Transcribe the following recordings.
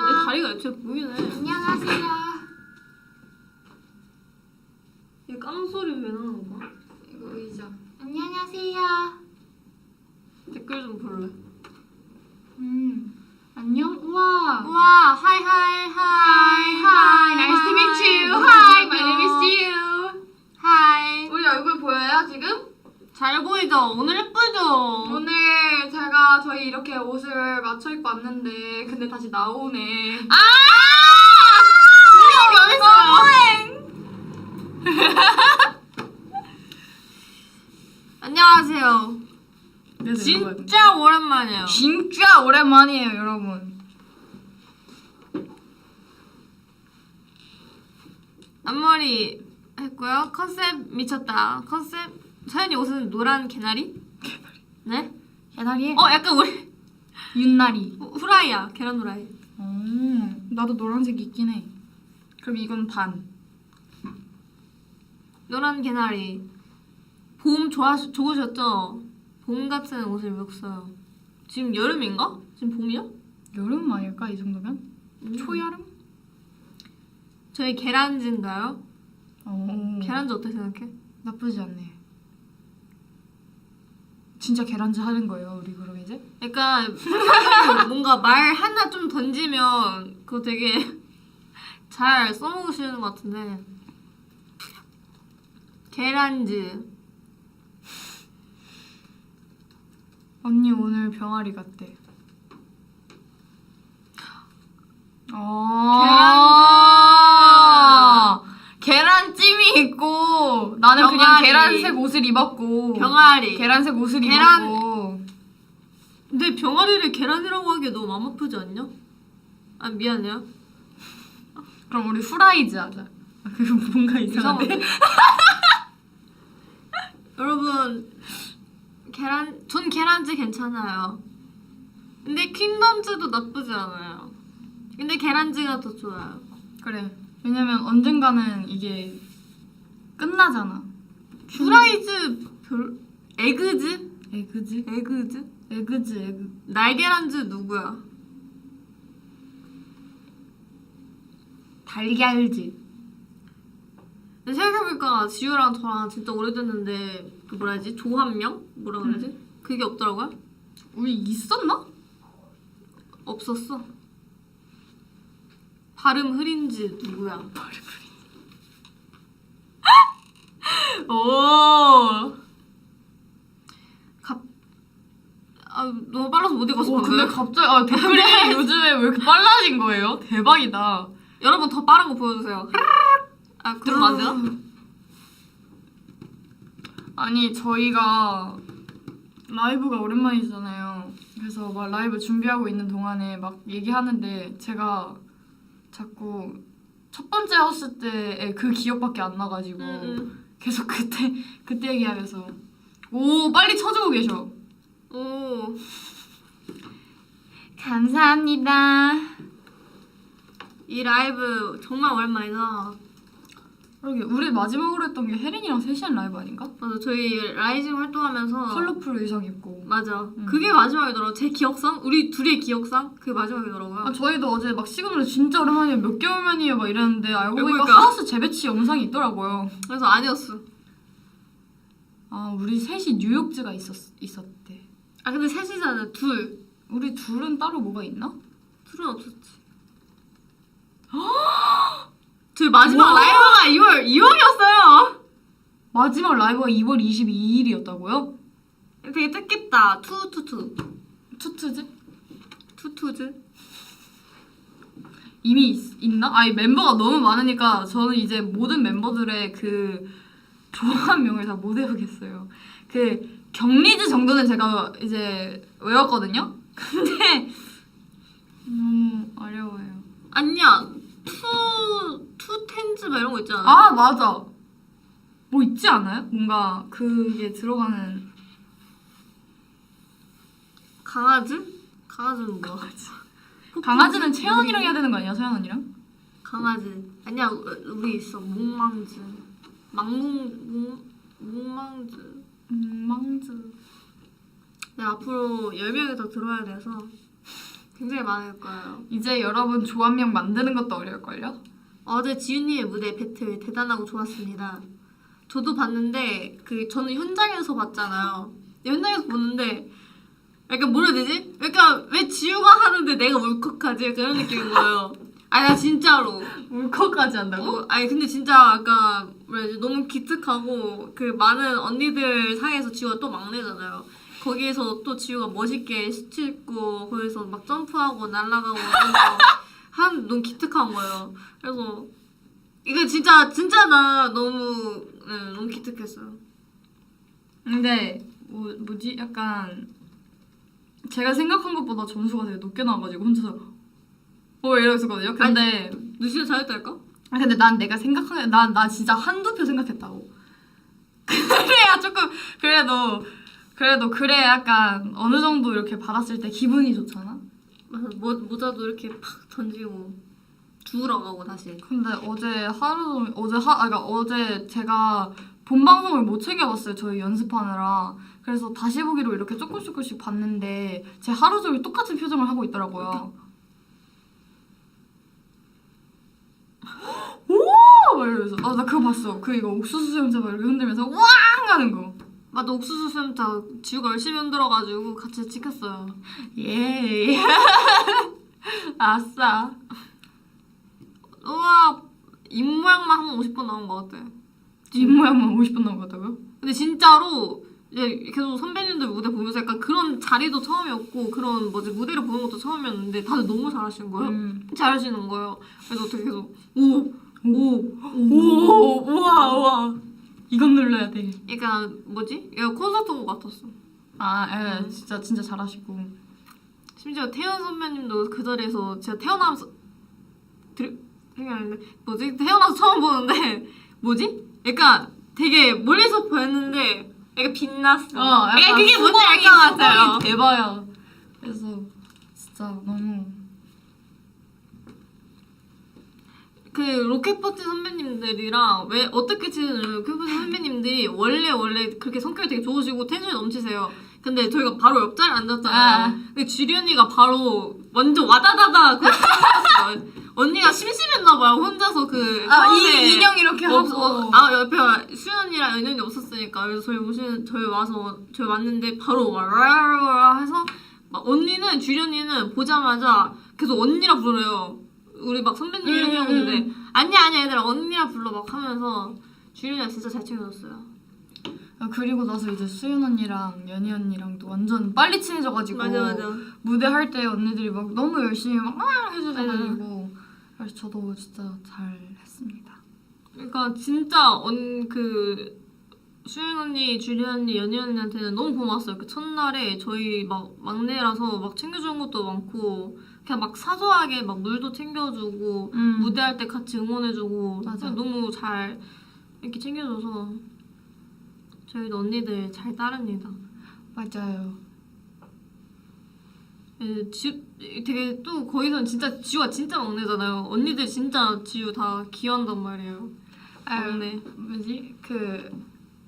내 다리가 애초에 보이네. 안녕하세요. 이 깡소리 왜 나는 거야? 이거 의자. 안녕하세요. 댓글 좀 볼래. 안녕. 우와. 우와, 하이 하이 하이 Hi. Nice to meet you. Hi. My name is you. 하이. 우리 얼굴 보여요 지금? 잘 보이죠? 오늘 예쁘죠? 오늘 제가 저희 이렇게 옷을 맞춰 입고 왔는데 근데 다시 나오네. 아! 안녕하세요. 진짜 오랜만이에요. 진짜 오랜만이에요, 여러분. 앞머리 했고요. 컨셉 미쳤다. 컨셉 서연이 옷은 노란 개나리? 네? 개나리에 약간 우리 윷나리. 후라이야. 계란 후라이. 나도 노란색 있긴 해. 그럼 이건 반. 노란 개나리. 봄 좋으셨죠? 봄 같은 옷을 왜 써요? 지금 여름인가? 지금 봄이야? 여름 아닐까 이 정도면? 초여름? 저희 계란즈인가요? 계란즈 어떻게 생각해? 나쁘지 않네. 진짜 계란즈 하는 거예요, 우리 그럼 이제? 약간 뭔가 말 하나 좀 던지면 그거 되게 잘 써먹으시는 것 같은데. 계란즈. 언니 오늘 병아리 같대. 계란찜이 있고 나는 병아리. 그냥 계란색 옷을 입었고 병아리. 계란색 옷을 계란. 입었고. 근데 병아리를 계란이라고 하기에 너무 마음 아프지 않냐? 아 미안해요. 그럼 우리 후라이즈 하자. 그거 뭔가 이상한데? 여러분 전 계란즈 괜찮아요. 근데 퀸덤즈도 나쁘지 않아요. 근데 계란즈가 더 좋아요. 그래. 왜냐면 언젠가는 이게 끝나잖아. 후라이즈 에그즈? 에그즈? 에그즈? 날계란즈 누구야? 달걀즈. 근데 생각해보니까 지우랑 저랑 진짜 오래됐는데 그 뭐라 해야지? 조합명? 뭐라 그러지? 그게 없더라고요? 우리 있었나? 없었어. 발음 흐린지 누구야? 오. 너무 빨라서 못 읽었어. 방금. 근데 갑자기 댓글이 요즘에 왜 이렇게 빨라진 거예요? 대박이다. 여러분 더 빠른 거 보여주세요. 그러면 안 되나? 아니 저희가 라이브가 오랜만이잖아요. 그래서 막 라이브 준비하고 있는 동안에 막 얘기하는데 제가 자꾸 첫 번째 하우스 때의 그 기억밖에 안 나가지고 계속 그때 얘기하면서 오 빨리 쳐주고 계셔. 오. 감사합니다. 이 라이브 정말 오랜만이다. 그러게 우리 마지막으로 했던 게 혜린이랑 셋이 한 라이브 아닌가? 맞아, 저희 라이징 활동하면서 컬러풀 의상 입고. 맞아. 그게 마지막이더라고. 제 기억상? 우리 둘의 기억상? 그게 마지막이더라고요. 저희도 어제 막 시그널 진짜 오랜만이에요. 몇 개월 만이에요 막 이랬는데 알고 보니까 그러니까. 하우스 재배치 영상이 있더라고요. 그래서 아니었어. 우리 셋이 뉴욕즈가 있었대. 근데 셋이잖아. 둘. 우리 둘은 따로 뭐가 있나? 둘은 없었지. 저희 마지막 라이브가 2월이었어요. 마지막 라이브가 2월 22일이었다고요? 되게 뜻깊다. 투투투. 투투즈? 투투즈. 이미 있나? 멤버가 너무 많으니까 저는 이제 모든 멤버들의 그 조합명을 다 못 외우겠어요. 그 경리즈 정도는 제가 이제 외웠거든요? 근데 너무 어려워요. 아니야. 투텐즈 막 이런 거 있지 않아? 맞아. 뭐 있지 않아요? 뭔가 그게 들어가는. 강아지? 강아지는 뭐야? 강아지는 채연이랑 해야 되는 거 아니야? 서연 언니랑? 강아지. 아니야, 우리 있어. 몽망즈. 몽망즈. 망즈. 내가 앞으로 10명이 더 들어야 돼서 굉장히 많을 거예요. 이제 여러분 조합명 만드는 것도 어려울걸요? 어제 지윤님의 무대 배틀 대단하고 좋았습니다. 저도 봤는데 저는 현장에서 봤잖아요. 현장에서 보는데 약간 뭐라 해야 되지? 약간 왜 지우가 하는데 내가 울컥하지? 그런 느낌인 거예요. 아니 나 진짜로 울컥까지 한다고? 아니 근데 진짜 약간 뭐라 해야 되지? 너무 기특하고 그 많은 언니들 사이에서 지우가 또 막내잖아요. 거기에서 또 지우가 멋있게 시치고 거기서 막 점프하고 날아가고 이런 거한 너무 기특한 거예요. 그래서 이거 진짜 나 너무 기특했어요. 근데 뭐지? 약간 제가 생각한 것보다 점수가 되게 높게 나와가지고 혼자서 이러었거든요. 근데 누시가 잘했달까? 근데 난 내가 생각한 나 진짜 한두 표 생각했다고. 그래야 조금 그래도 그래 약간 어느 정도 이렇게 받았을 때 기분이 좋잖아. 맞아 모자도 이렇게 팍 던지고 주우러 가고 다시. 근데 어제 제가 본 방송을 못 챙겨봤어요. 저희 연습하느라. 그래서 다시 보기로 이렇게 조금씩 봤는데 제 하루 종일 똑같은 표정을 하고 있더라고요. 오! 막 이러면서 나 그거 봤어. 이거 옥수수 수염차 막 이렇게 흔들면서 왕 하는 거. 맞아 옥수수 수염차 지우가 열심히 흔들어가지고 같이 찍혔어요. 예. 아싸. 우와 입 모양만 한 50번 나온 것 같아. 입 모양만 50번 나온 것 같다고요? 근데 진짜로 이제 계속 선배님들 무대 보면서 약간 그런 자리도 처음이었고 그런 무대를 보는 것도 처음이었는데 다들 너무 잘하시는 거예요. 잘하시는 거예요. 그래서 어떻게 계속 우와 이건 눌러야 돼. 그러니까 이거 콘서트 온 것 같았어. 진짜 잘하시고. 심지어 태연 선배님도 그 자리에서 제가 태어나면서 태어나서 처음 보는데 약간 되게 멀리서 보였는데 약간 빛났어. 약간 그게 뭔지 알 것 같아요. 대박이야. 그래서 진짜 너무 그 로켓버치 선배님들이랑 왜 어떻게 치는 로켓버치 선배님들이 원래 그렇게 성격이 되게 좋으시고 텐션이 넘치세요. 근데 저희가 바로 옆자리에 앉았잖아요. 근데 주리 언니가 바로 완전 와다다다 언니가 심심했나봐요. 혼자서 인형 이렇게 하고 옆에 수연 언니랑 은영이 없었으니까. 그래서 저희 왔는데 바로 와라라라 해서 막 언니는 주리 언니는 보자마자 계속 언니라 부르래요. 우리 막 선배님 이렇게 하고 있는데 아니야 얘들아 언니라 불러 막 하면서 주리 언니가 진짜 잘 챙겨줬어요. 그리고 나서 이제 수연 언니랑 연희 언니랑도 완전 빨리 친해져가지고 맞아. 무대 할 때 언니들이 막 너무 열심히 막 해주셔가지고 그래서 저도 진짜 잘했습니다. 그러니까 진짜 수연 언니, 주리 언니, 연희 언니한테는 너무 고마웠어요. 그 첫날에 저희 막 막내라서 막 챙겨주는 것도 많고 그냥 막 사소하게 막 물도 챙겨주고 무대할 때 같이 응원해주고 맞아. 너무 잘 이렇게 챙겨줘서 저희도 언니들 잘 따릅니다. 맞아요. 되게 또 거기선 진짜 지우가 진짜 막내잖아요. 언니들 진짜 지우 다 귀여운단 말이에요. 막내.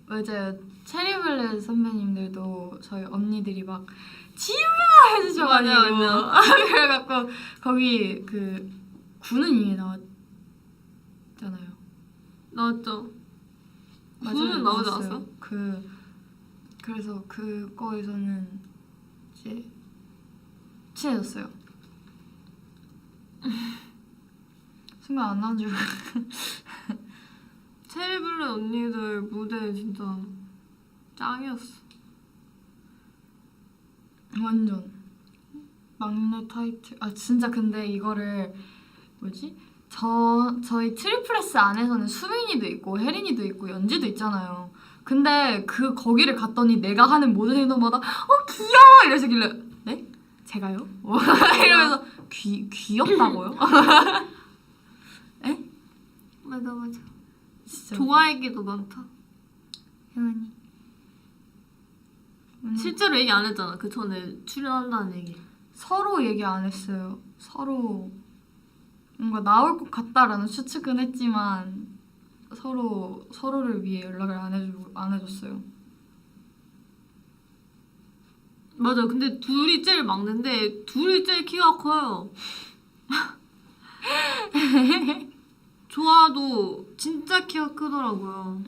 맞아요. 체리블렛 선배님들도 저희 언니들이 막 지우야 해주셔가지고 맞아. 그래갖고 거기 구는 이미 나왔잖아요. 나왔죠. 맞아요, 구는 나오지 나왔어요. 않았어? 그래서 그거에서는 이제 친해졌어요. 순간 안 나온 줄 체리블렛 언니들 무대 진짜 짱이었어. 완전 막내 타이틀. 진짜 근데 이거를 저희 트리플스 안에서는 수민이도 있고 혜린이도 있고 연지도 있잖아요. 근데 거기를 갔더니 내가 하는 모든 행동마다 귀여워 이러시길래 네? 제가요? 이러면서 귀엽다고요? 에? 맞아. 진짜 좋아하기도 많다. 혜원이 실제로 얘기 안 했잖아. 그 전에 출연한다는 얘기. 서로 얘기 안 했어요. 서로 뭔가 나올 것 같다라는 추측은 했지만 서로를 위해 연락을 안 해줬어요. 맞아. 근데 둘이 제일 막내인데 둘이 제일 키가 커요. 조아도 진짜 키가 크더라고요.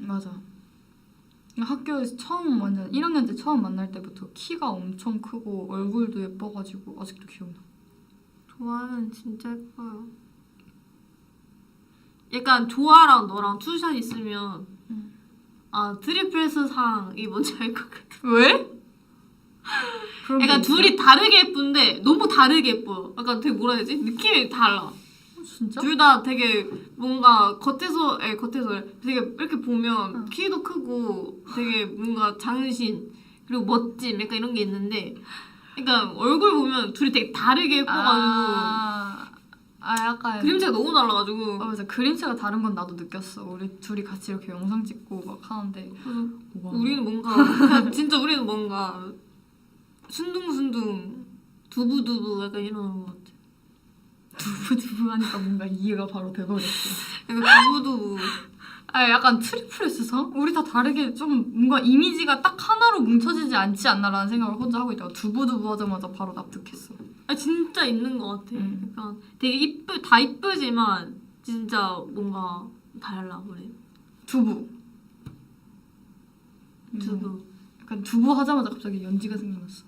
맞아. 학교에서 처음 완전 1학년 때 처음 만날 때부터 키가 엄청 크고 얼굴도 예뻐가지고 아직도 기억나. 조아는 진짜 예뻐요. 약간 조아랑 너랑 투샷 있으면 아 트리플 S 상이 뭔지 알 것 같아. 왜? 그런 약간 게 있어? 둘이 다르게 예쁜데 너무 다르게 예뻐요. 약간 되게 뭐라 해야 되지? 느낌이 달라. 진짜? 둘 다 되게 뭔가 겉에서 되게 이렇게 보면 키도 크고 되게 뭔가 장신 그리고 멋짐 약간 이런 게 있는데 그러니까 얼굴 보면 둘이 되게 다르게 예뻐가지고 약간 그림체가 너무 달라가지고 맞아. 그림체가 다른 건 나도 느꼈어. 우리 둘이 같이 이렇게 영상 찍고 막 하는데 와. 우리는 뭔가 진짜 우리는 뭔가 순둥순둥 두부두부 약간 이런 것 같아. 두부두부 하니까 뭔가 이해가 바로 돼버렸어. 약간 두부두부. 약간 트리플 S상? 우리 다 다르게 좀 뭔가 이미지가 딱 하나로 뭉쳐지지 않지 않나라는 생각을 혼자 하고 있다가 두부두부 하자마자 바로 납득했어. 진짜 있는 것 같아. 응. 약간 되게 다 이쁘지만 진짜 뭔가 달라 우리. 두부. 두부. 약간 두부 하자마자 갑자기 연지가 생각났어.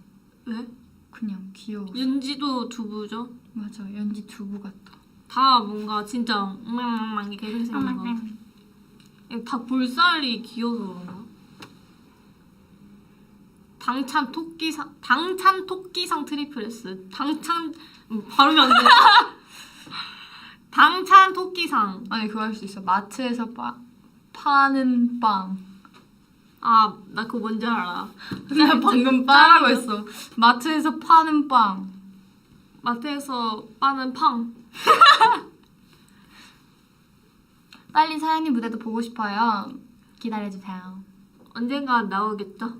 왜? 그냥 귀여워. 윤지도 두부죠? 맞아. 연지 두부 같다. 다 뭔가 진짜 이렇게 생긴 것 같아. 다 볼살이 귀여워서 그런가? 당찬 토끼상 트리플 S. 발음이 안 돼. 당찬 토끼상. 아니 그거 할 수 있어. 마트에서 파는 빵. 아, 나 그거 뭔지 알아. 나 방금 빵이라고 했어. 마트에서 파는 빵. 마트에서 파는 팡. 빨리 사연이 무대도 보고 싶어요. 기다려주세요. 언젠가 나오겠죠?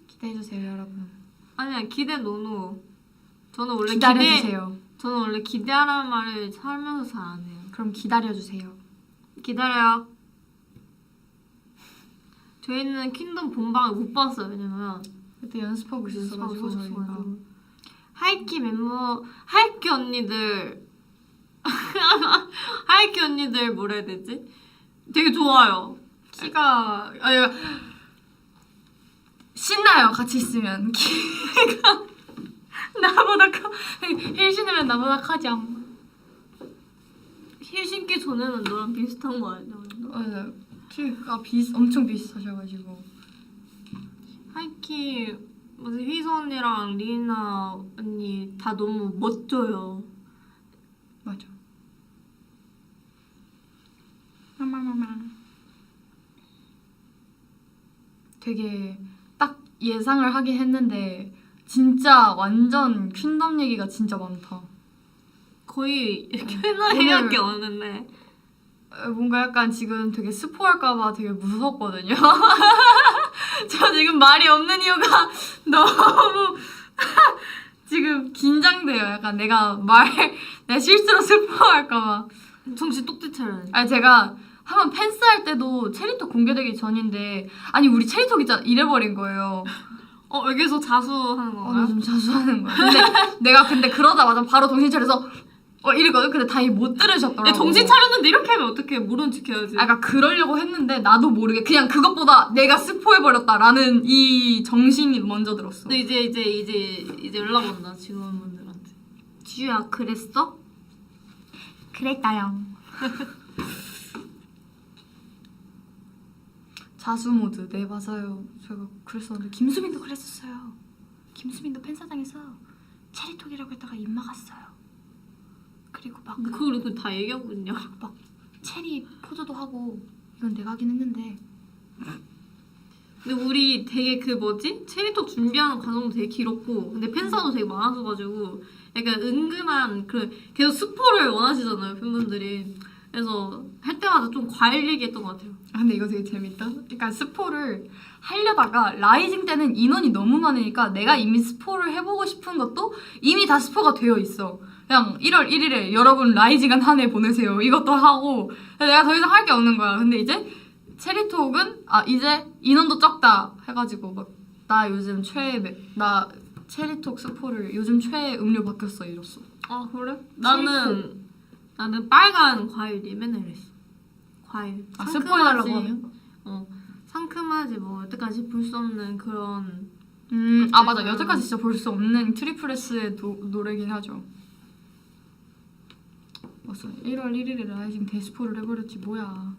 기대해주세요 여러분. 아니야, 기대 노노. 저는 원래 기다려주세요. 저는 원래 기대하라는 말을 살면서 잘 안 해요. 그럼 기다려주세요. 기다려요. 저희는 킹덤 본방을 못 봤어요. 왜냐면 그때 연습하고 있었어가지고 저희가. 하이키 멤버 하이키 언니들 하이키 언니들 뭐라 해야 되지? 되게 좋아요. 키가 신나요. 같이 있으면 키가 나보다 커. 힐 신으면 나보다 커져. 힐 신기 전에는 너랑 비슷한 거 알죠? 키가 엄청 비슷하셔가지고. 하이키 무슨 휘서 언니랑 리나 언니 다 너무 멋져요. 맞아. 되게 딱 예상을 하긴 했는데 진짜 완전 퀸덤 얘기가 진짜 많다. 거의 Q&A밖에 없는데 뭔가 약간 지금 되게 스포할까봐 되게 무섭거든요. 저 지금 말이 없는 이유가 너무 지금 긴장돼요. 약간 내가 실수로 스포할까봐. 정신 똑똑히 차려야 돼. 아니 제가 한번 팬스 할 때도 체리톡 공개되기 전인데 아니 우리 체리톡 있잖아 이래버린 거예요. 여기서 자수하는 건가요? 나 좀 자수하는 거야. 근데 내가 그러자마자 바로 정신 차려서 이랬거든. 근데 다행히 못 들으셨더라고. 정신 차렸는데 이렇게 하면 어떡해. 모른 척 해야지. 그러니까 그러려고 했는데 나도 모르게 그냥 그것보다 내가 스포해버렸다라는 이 정신이 먼저 들었어. 근데 이제 연락 온다 직원분들한테. 지유야 그랬어? 그랬다요. 자수 모드. 네 맞아요. 제가 그랬었는데 김수빈도 그랬었어요. 김수빈도 팬사장에서 체리톡이라고 했다가 입 막았어요. 그리고 막 그걸 다 얘기하고 있냐? 막 체리 포즈도 하고 이건 내가 하긴 했는데. 근데 우리 되게 체리톡 준비하는 과정도 되게 길었고 근데 팬사도 되게 많아져가지고 약간 은근한 계속 스포를 원하시잖아요 팬분들이. 그래서 할 때마다 좀 과일 얘기했던 것 같아요. 근데 이거 되게 재밌다. 그러니까 스포를 하려다가 라이징 때는 인원이 너무 많으니까 내가 이미 스포를 해보고 싶은 것도 이미 다 스포가 되어 있어. 그냥 1월 1일에 여러분 라이징한 한 해 보내세요. 이것도 하고 내가 더 이상 할 게 없는 거야. 근데 이제 체리톡은 이제 인원도 적다 해가지고 막 나 요즘 나 체리톡 스포를 요즘 최애 음료 바뀌었어 이랬어. 아 그래? 나는 빨간 과일이 맨날 이랬어. 과일. 아 스포해달라고 하면? 상큼하지 뭐 여태까지 볼 수 없는 그런. 아 맞아 여태까지 진짜 볼 수 없는 트리플S의 노래긴 하죠. 맞어 1월 1일에 라이징 데스포를 해버렸지 뭐야.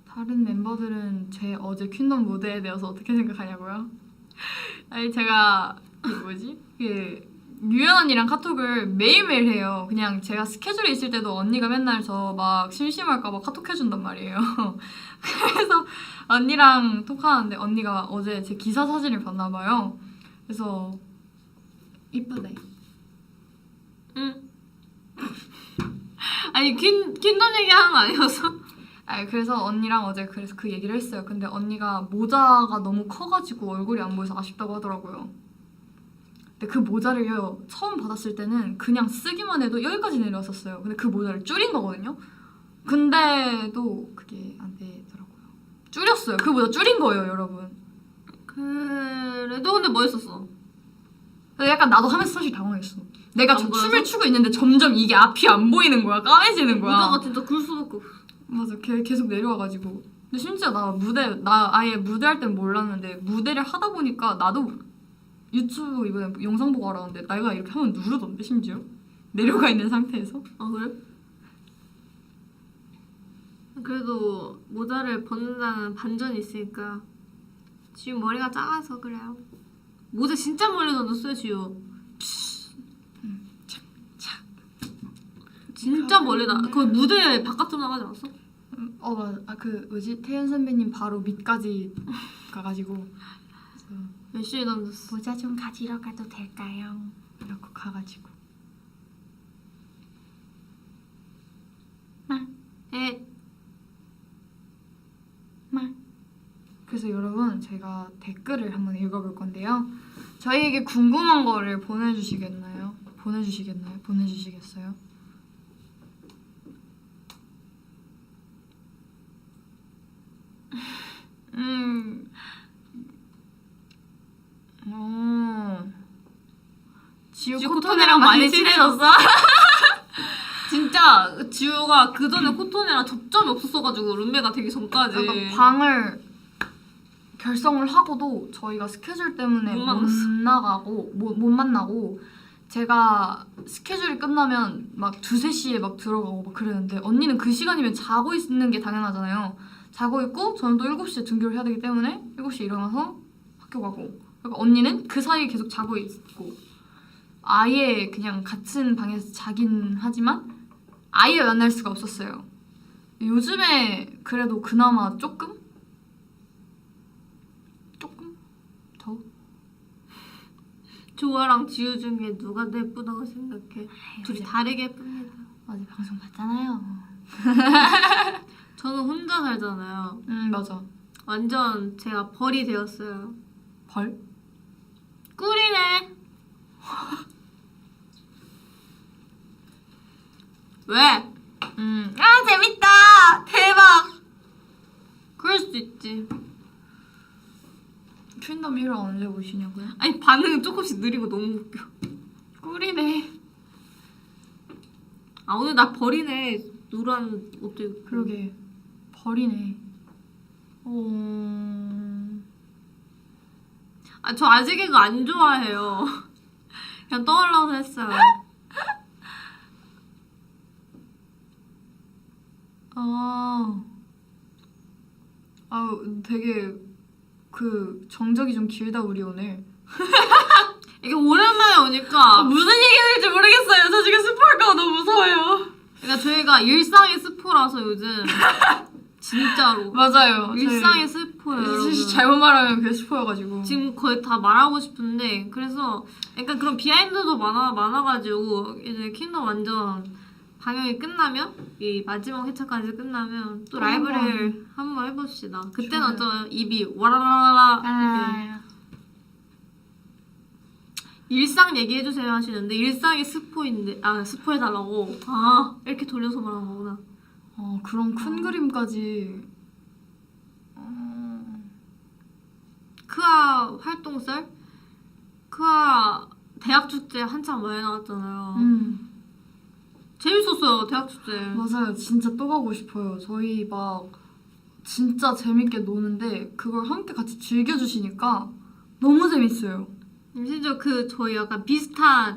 다른 멤버들은 제 어제 퀸덤 무대에 대해서 어떻게 생각하냐고요? 아니 제가 유연 언니랑 카톡을 매일매일 해요. 그냥 제가 스케줄이 있을 때도 언니가 맨날 저 막 심심할까봐 카톡 해준단 말이에요. 그래서 언니랑 톡하는데 언니가 어제 제 기사 사진을 봤나 봐요. 그래서 이쁘네. 응. 아니 퀸덤 얘기하는 거 아니었어? 아니 그래서 언니랑 어제 그래서 그 얘기를 했어요. 근데 언니가 모자가 너무 커가지고 얼굴이 안 보여서 아쉽다고 하더라고요. 근데 그 모자를요 처음 받았을 때는 그냥 쓰기만 해도 여기까지 내려왔었어요. 근데 그 모자를 줄인 거거든요. 근데도 그게 안 되더라고요. 줄였어요. 그 모자 줄인 거예요, 여러분. 그래도 근데 멋있었어. 근데 약간 나도 하면서 사실 당황했어. 내가 저 보여서? 춤을 추고 있는데 점점 이게 앞이 안 보이는 거야. 까매지는 거야. 모자가 진짜 굴 수밖에 없어. 맞아, 계속 내려와가지고. 근데 심지어 나 아예 무대 할 땐 몰랐는데 무대를 하다 보니까 나도 유튜브 이번에 영상 보고 알았는데 내가 이렇게 하면 누르던데 심지어 내려가 있는 상태에서. 아 그래? 그래도 모자를 벗는다는 반전이 있으니까 지우 머리가 작아서 그래요. 모자 진짜 멀리 던졌어요 지우. 진짜 멀리 나. 거의 무대 바깥으로 나가지 않았어? 맞아. 그 뭐지 태연 선배님 바로 밑까지 가가지고 열심히 던졌어. 모자 좀 가지러 가도 될까요? 이러고 가가지고 에. 그래서 여러분 제가 댓글을 한번 읽어볼 건데요. 저희에게 궁금한 거를 보내주시겠어요? 보내주시겠어요? 지우 코토네랑 많이 친해졌어? 진짜 지우가 그 전에 코토네랑 접점이 없었어가지고 룸메가 되기 전까지. 약간 방을 결성을 하고도 저희가 스케줄 때문에 못 못 만나고 제가 스케줄이 끝나면 막 2-3시에 막 들어가고 막 그랬는데 언니는 그 시간이면 자고 있는 게 당연하잖아요. 자고 있고 저는 또 7시에 등교를 해야 되기 때문에 7시에 일어나서 학교 가고 그러니까 언니는 그 사이에 계속 자고 있고 아예 그냥 같은 방에서 자긴 하지만 아예 만날 수가 없었어요. 요즘에 그래도 그나마 조금 더? 조아랑 지우 중에 누가 더 예쁘다고 생각해? 둘이 어제- 다르게 예쁩니다. 어제 방송 봤잖아요. 저는 혼자 살잖아요. 맞아. 완전 제가 벌이 되었어요. 벌? 꿀이네. 왜? 아 재밌다. 대박. 그럴 수도 있지. 퀸덤 1화 언제 보시냐고요? 아니 반응 조금씩 느리고 너무 웃겨. 꿀이네. 아 오늘 나 벌이네. 노란 옷도 입고. 그러게 벌이네. 아 저 아직 이거 안 좋아해요. 그냥 떠올라서 했어요. 되게 그 정적이 좀 길다 우리 오늘. 이게 오랜만에 오니까 무슨 얘기해야 될지 모르겠어요. 저 지금 스포할까 너무 무서워요. 그러니까 저희가 일상의 스포라서 요즘 진짜로 맞아요. 일상의 스포예요. 사실 잘못 말하면 그게 스포여가지고. 지금 거의 다 말하고 싶은데 그래서 약간 그런 비하인드도 많아가지고 이제 킹덤 완전 방영이 끝나면 이 마지막 회차까지 끝나면 또 라이브를 한번 해봅시다. 그때는 완전 입이 와라라라라 이렇게 일상 얘기해주세요 하시는데 일상이 스포인데 스포해달라고 이렇게 돌려서 말하는 거구나. 그런 큰 그림까지 크아 활동설? 크아 대학 축제 한참 많이 나왔잖아요. 재밌었어요, 대학 축제. 맞아요. 진짜 또 가고 싶어요. 저희 막 진짜 재밌게 노는데 그걸 함께 같이 즐겨주시니까 너무 재밌어요. 심지어 저희 약간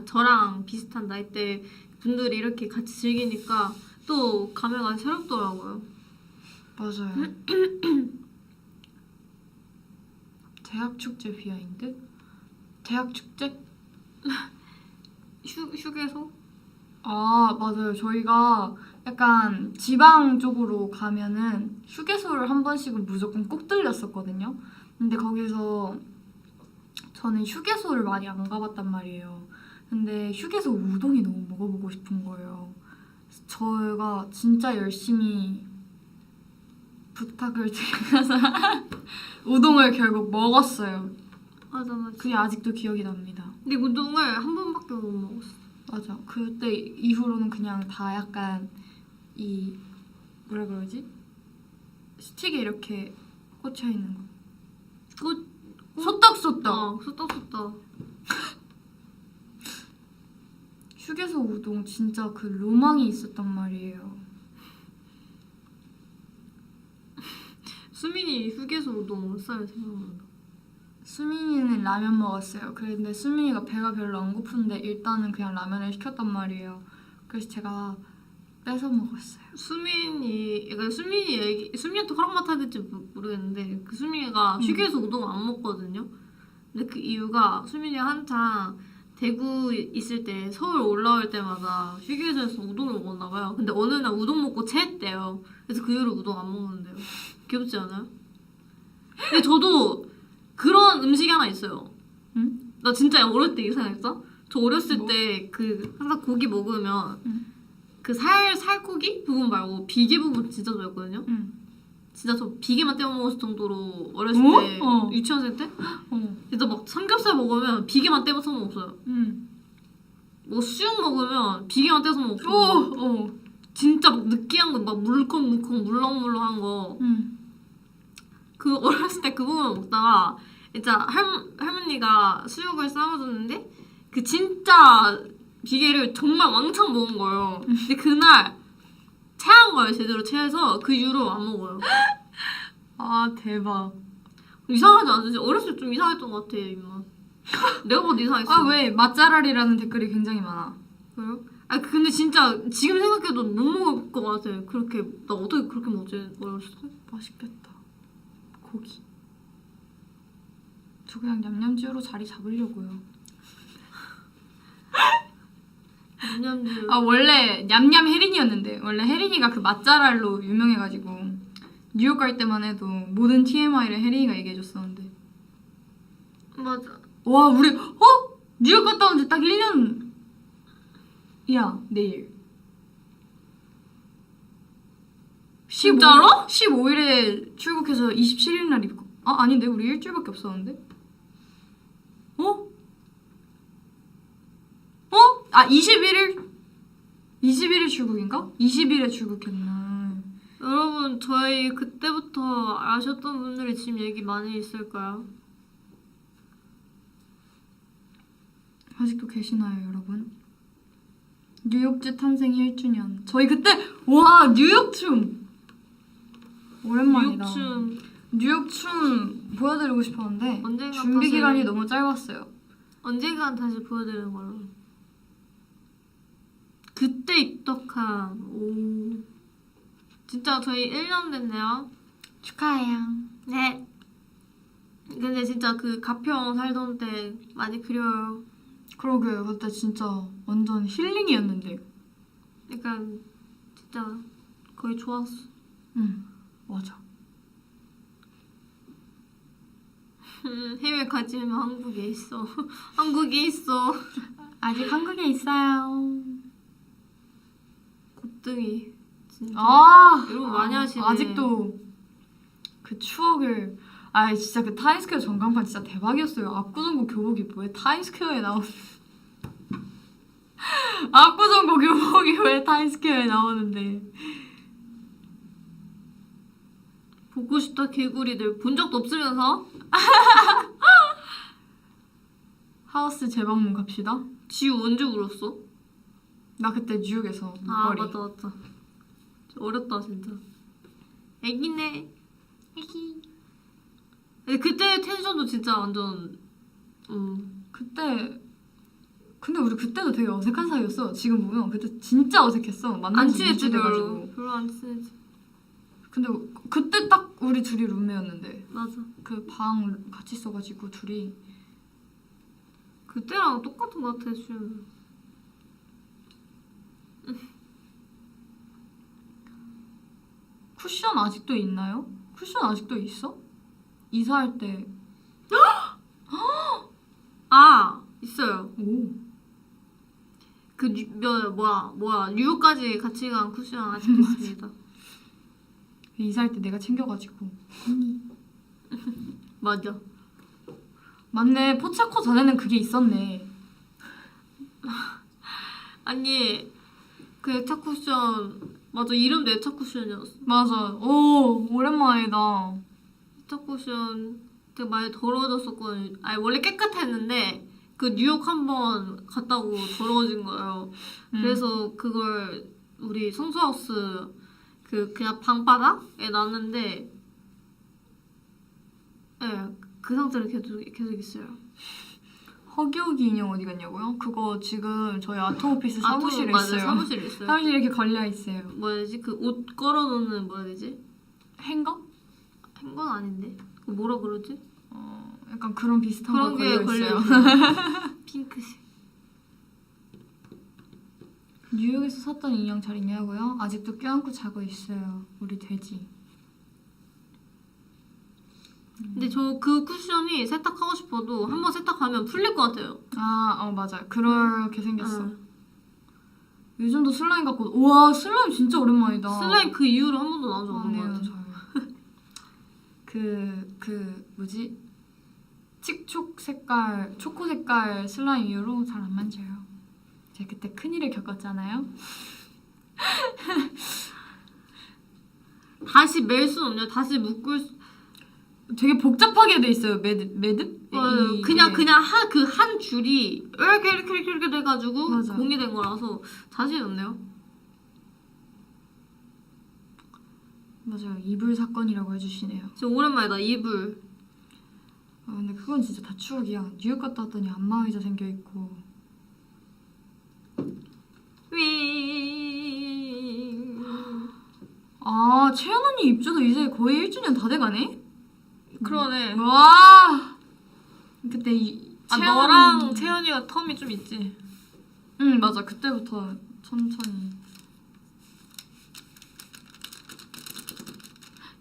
저랑 비슷한 나이대 분들이 이렇게 같이 즐기니까 또 감회가 새롭더라고요. 맞아요. 대학 축제 비하인드? 대학 축제? 휴게소? 아, 맞아요. 저희가 약간 지방 쪽으로 가면은 휴게소를 한 번씩은 무조건 꼭 들렸었거든요. 근데 거기서 저는 휴게소를 많이 안 가봤단 말이에요. 근데 휴게소 우동이 너무 먹어보고 싶은 거예요. 저희가 진짜 열심히 부탁을 드려서 우동을 결국 먹었어요. 맞아. 그게 아직도 기억이 납니다. 근데 우동을 한 번밖에 못 먹었어. 맞아. 그때 이후로는 그냥 다 약간 이 뭐라 그러지? 스틱에 이렇게 꽂혀 있는 거. 소떡소떡. 소떡소떡. 휴게소 우동 진짜 그 로망이 있었단 말이에요. 수민이 휴게소 우동 쌀 생각난다. 수민이는 라면 먹었어요. 그런데 수민이가 배가 별로 안 고픈데 일단은 그냥 라면을 시켰단 말이에요. 그래서 제가 뺏어 먹었어요. 수민이한테 허락 맡아야 될지 모르겠는데 그 수민이가 휴게소 우동 안 먹거든요. 근데 그 이유가 수민이가 한창 대구 있을 때 서울 올라올 때마다 휴게소에서 우동을 먹었나 봐요. 근데 어느 날 우동 먹고 체했대요. 그래서 그 이후로 우동 안 먹는데요. 귀엽지 않아요? 근데 저도 그런 음식이 하나 있어요. 응? 나 진짜 어릴 때 이상했어? 저 어렸을 때 항상 고기 먹으면 그 살코기 부분 말고 비계 부분 진짜 좋아했거든요. 진짜 저 비계만 떼어 먹었을 정도로 어렸을 때 유치원생 때? 진짜 막 삼겹살 먹으면 비계만 떼어서 먹었어요. 뭐 수육 먹으면 비계만 떼서 먹었어. 진짜 막 느끼한 거 막 물컹물컹 물렁물렁한 거. 그 어렸을 때 그 부분 먹다가 진짜 할머니가 수육을 삶아줬는데 그 진짜 비계를 정말 왕창 먹은 거예요. 근데 그날 체한 거예요. 제대로 체해서 그 이후로 안 먹어요. 아 대박. 이상하지 않으세요? 어렸을 때 좀 이상했던 것 같아 입맛. 내가 봐도 이상했어. 아 왜? 맛잘알이라는 댓글이 굉장히 많아. 그래요? 아 근데 진짜 지금 생각해도 못 먹을 것 같아. 그렇게 나 어떻게 그렇게 먹지? 어렸을 때? 맛있겠다. 고기. 저 그냥 냠냠지우로 자리 잡으려고요. 냠냠지. 아 원래 냠냠 혜린이었는데 원래 혜린이가 그 맛잘알로 유명해가지고 뉴욕 갈 때만 해도 모든 TMI를 혜린이가 얘기해줬었는데. 맞아. 와 우리 뉴욕 갔다 온 지 딱 1년. 야 내일. 진짜로? 15일에 출국해서 27일 날 입국. 아 아닌데 우리 일주일밖에 없었는데. 아 21일 출국인가? 20일에 출국했나. 여러분 저희 그때부터 아셨던 분들이 지금 얘기 많이 있을까요? 아직도 계시나요 여러분? 뉴욕주 탄생 1주년. 저희 그때 와 뉴욕 춤 오랜만이다. 뉴욕 춤 보여드리고 싶었는데 언젠가 준비 기간이 너무 짧았어요. 언젠간 다시 보여드리는 걸로. 그때 입덕한 진짜 저희 1년 됐네요. 축하해요. 네. 근데 진짜 그 가평 살던 때 많이 그려요. 그러게요. 그때 진짜 완전 힐링이었는데. 약간 진짜 거의 좋았어. 응 맞아. 해외 가지면 한국에 있어. 한국에 있어. 아직 한국에 있어요. 곱등이. 진짜. 이런 거 많이 하시네. 아직도 그 추억을. 아 진짜 그 타임스퀘어 전광판 진짜 대박이었어요. 압구정고 교복이 왜 타임스퀘어에 나오는. 압구정고 교복이 왜 타임스퀘어에 나오는데. 보고 싶다 개구리들 본 적도 없으면서 하우스 재방문 갑시다. 지우 언제 울었어? 나 그때 뉴욕에서 아 목걸이. 맞다 맞다. 어렸다 진짜. 애기네. 애기. 근데 그때 텐션도 진짜 완전 그때 근데 우리 그때도 되게 어색한 사이였어. 지금 보면 그때 진짜 어색했어. 만난 안 지 친했지 2주 별로. 돼가지고. 별로 안 친했지. 근데 그때 딱 우리 둘이 룸메였는데 맞아. 그 방 같이 써가지고 둘이 그때랑 똑같은 것 같아 지금. 쿠션 아직도 있나요? 쿠션 아직도 있어? 이사할 때 아 있어요. 오. 뭐야 뉴욕까지 같이 간 쿠션 아직도 있습니다. 이사할 때 내가 챙겨가지고 맞아. 맞네. 포차코 전에는 그게 있었네. 아니 그 애착 쿠션 맞아 이름도 애착 쿠션이었어. 맞아. 오 오랜만이다. 애착 쿠션 되게 많이 더러워졌었거든. 아니 원래 깨끗했는데 그 뉴욕 한번 갔다 오고 더러워진 거예요. 그래서 그걸 우리 성수하우스 그냥 방바닥에 놨는데 그 상태로 계속 있어요. 허기허기 인형 어디 갔냐고요? 그거 지금 저희 아트오피스 사무실에 맞아요. 있어요. 사무실에 있어요. 사무실에 이렇게 걸려 있어요. 뭐야 되지? 그 옷 걸어놓는 뭐야 되지? 행거? 행건 아닌데? 그거 뭐라 그러지? 약간 그런 비슷한 그런 거 게 걸려 있어요. 핑크색. 뉴욕에서 샀던 인형 잘 있냐고요? 아직도 껴안고 자고 있어요. 우리 돼지. 근데 저 그 쿠션이 세탁하고 싶어도 한번 세탁하면 풀릴 것 같아요. 맞아. 그렇게 생겼어. 응. 요즘도 슬라임 갖고 우와 슬라임 진짜 오랜만이다. 슬라임 그 이후로 한 번도 나온 적 없는 것 아니에요, 같아요. 그 뭐지? 칙촉 색깔, 초코 색깔 슬라임 이후로 잘 안 만져요. 제가 그때 큰일을 겪었잖아요. 다시 멜 수는 없냐? 다시 묶을 수... 되게 복잡하게 돼 있어요. 매듭? 그냥 그 한 줄이 이렇게 돼가지고 맞아. 공이 된 거라서 자신 없네요. 맞아요. 이불 사건이라고 해주시네요. 진짜 오랜만이다 이불. 근데 그건 진짜 다 추억이야. 뉴욕 갔다 왔더니 안마의자 생겨 있고. 채연 언니 입주도 이제 거의 1주년 다 돼가네? 그러네. 와. 그때 너랑 채연이가 텀이 좀 있지. 응 맞아. 그때부터 천천히.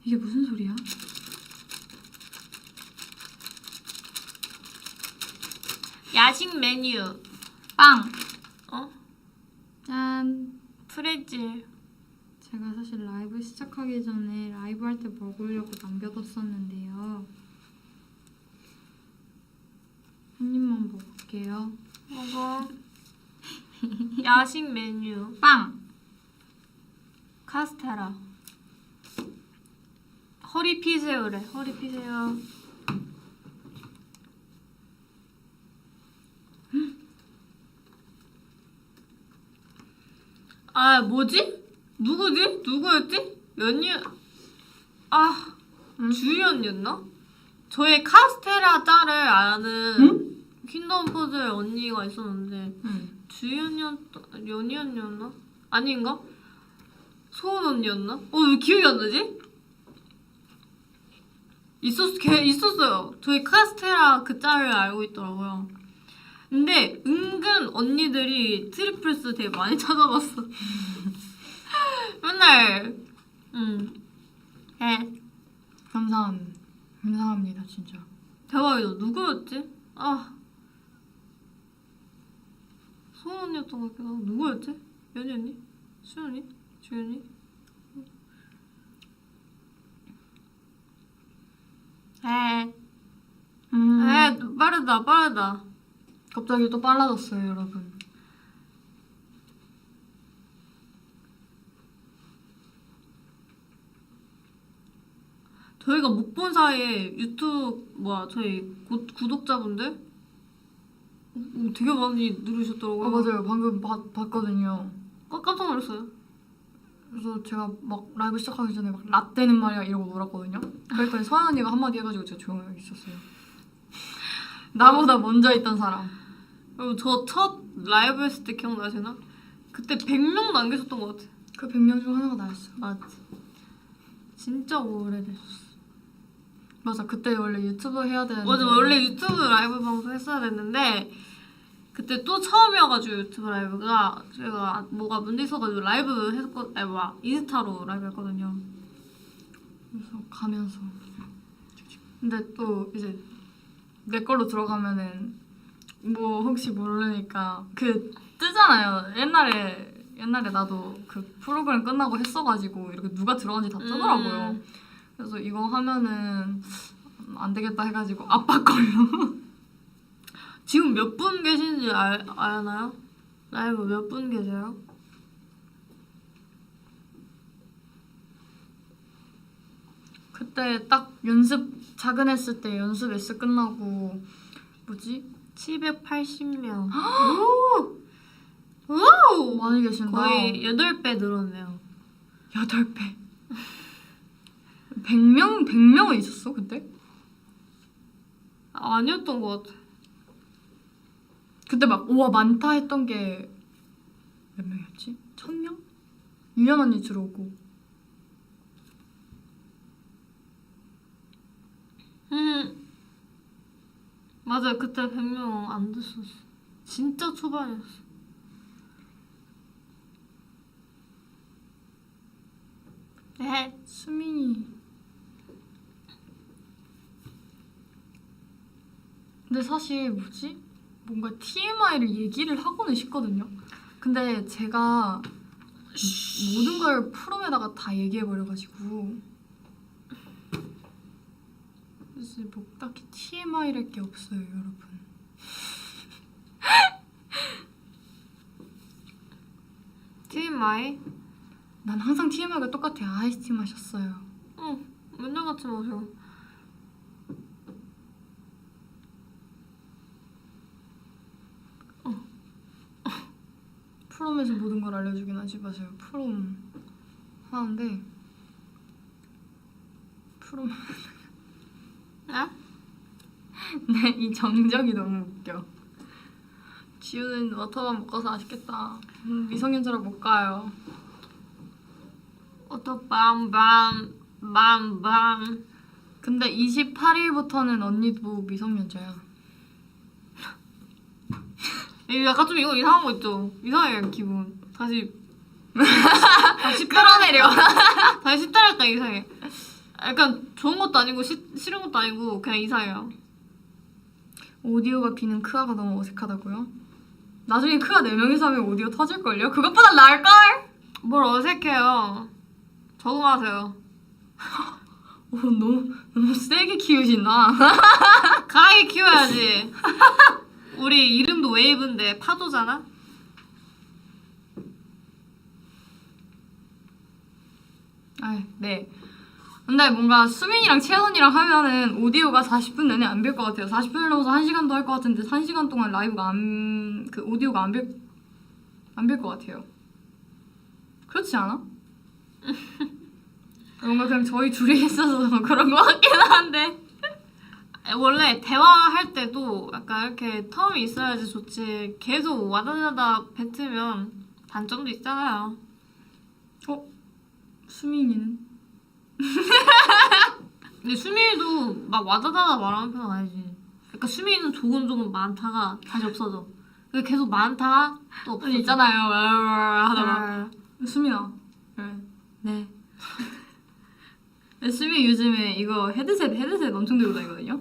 이게 무슨 소리야? 야식 메뉴. 빵. 짠. 프레질. 제가 사실 라이브 시작하기 전에 라이브 할 때 먹으려고 남겨뒀었는데요. 한 입만 먹을게요. 먹어. 야식 메뉴. 빵! 카스테라. 허리 피세요래. 허리 피세요. 뭐지? 누구지? 누구였지? 주희 언니였나? 저의 카스테라 짤을 아는 퀸덤 퍼즐 언니가 있었는데 주희 연희 언니였나? 아닌가? 소은 언니였나? 왜 기억이 안 나지? 있었어요. 저희 카스테라 그 짤을 알고 있더라고요. 근데 은근 언니들이 트리플스 되게 많이 찾아봤어. 맨날 감사합니다 진짜. 대박이다. 누구였지? 소은 언니였던 것 같기도 하고. 누구였지? 연희 언니? 수연이? 주연이? 빠르다. 갑자기 또 빨라졌어요 여러분. 저희가 못 본 사이에 유튜브 저희 구독자분들 되게 많이 누르셨더라고요. 맞아요. 방금 봤거든요. 깜짝 놀랐어요. 그래서 제가 막 라이브 시작하기 전에 막 라떼는 말이야 이러고 놀았거든요. 그랬더니 서연 언니가 한마디 해가지고 제가 조용히 있었어요. 나보다 먼저 있던 사람. 그리고 저 첫 라이브 했을 때 기억나시나? 그때 100명도 안 계셨던 것 같아. 그 100명 중 하나가 나였어. 맞지. 진짜 오래됐어. 맞아. 그때 원래 유튜브 해야 되는데. 맞아. 원래 유튜브 라이브 방송 했어야 됐는데 그때 또 처음이어가지고 유튜브 라이브가 제가 뭐가 문제 있어가지고 라이브 인스타로 라이브 했거든요. 그래서 가면서. 근데 또 이제 내 걸로 들어가면은 뭐 혹시 모르니까 그 뜨잖아요. 옛날에 나도 그 프로그램 끝나고 했어가지고 이렇게 누가 들어간지 다 뜨더라고요. 그래서 이거 하면은 안 되겠다 해가지고 아빠 걸로. 지금 몇 분 계신지 아나요? 라이브 몇 분 계세요? 그때 딱 작은 했을 때 연습 S 끝나고 뭐지? 780명. 오! 많이 계신다. 거의 8배 늘었네요. 8배. 100명은 있었어 그때? 아니었던 것 같아. 그때 막 우와 많다 했던 게 몇 명이었지? 1000명? 유연 언니 들어오고. 맞아. 그때 100명 안 됐었어. 진짜 초반이었어. 네. 수민이. 근데 사실 뭐지? 뭔가 TMI를 얘기를 하고는 싶거든요. 근데 제가 모든 걸 프롬에다가 다 얘기해버려가지고 그래서 뭐 딱히 TMI랄 게 없어요, 여러분. TMI? 난 항상 TMI가 똑같아요. 아이스티 마셨어요. 응. 맨날 같이 마셔. 프롬에서 모든 걸 알려주긴 하지 마세요. 프롬 하는데 프롬 아? 네, 이 정적이 너무 웃겨. 지우는 워터밤 못 가서 아쉽겠다. 미성년자라 못 가요. 오토밤밤 근데 28일부터는 언니도 미성년자야. 약간 좀 이거 이상한 거 있죠? 이상해요 기분. 다시 끌어내려. 다시 10달할까 이상해. 약간 좋은 것도 아니고 싫은 것도 아니고 그냥 이상해요. 오디오가 비는 크아가 너무 어색하다고요? 나중에 크아 4명이서 하면 오디오 터질걸요? 그것보다 나을걸? 뭘 어색해요. 적응하세요. 너무 세게 키우신다. 강하게 키워야지. 우리 이름도 웨이브인데 파도잖아? 네. 근데 뭔가 수민이랑 채연 언니랑 하면은 오디오가 40분 내내 안 빌 것 같아요. 40분을 넘어서 1시간도 할 것 같은데 1시간 동안 라이브가 오디오가 안 빌 것 같아요. 그렇지 않아? 뭔가 그냥 저희 둘이 있어서 그런 것 같긴 한데. 원래 대화할 때도 약간 이렇게 텀이 있어야지 좋지. 계속 와다다다 뱉으면 단점도 있잖아요. 수민이는? 근데 수민이도 막 와다다다 말하는 편은 아니지. 그러니까 수민이는 조금 많다가 다시 없어져. 근데 계속 많다가 또 없어져. 있잖아요. 하다가 수민아. 네. 수민이 요즘에 이거 헤드셋 엄청 들고 다니거든요.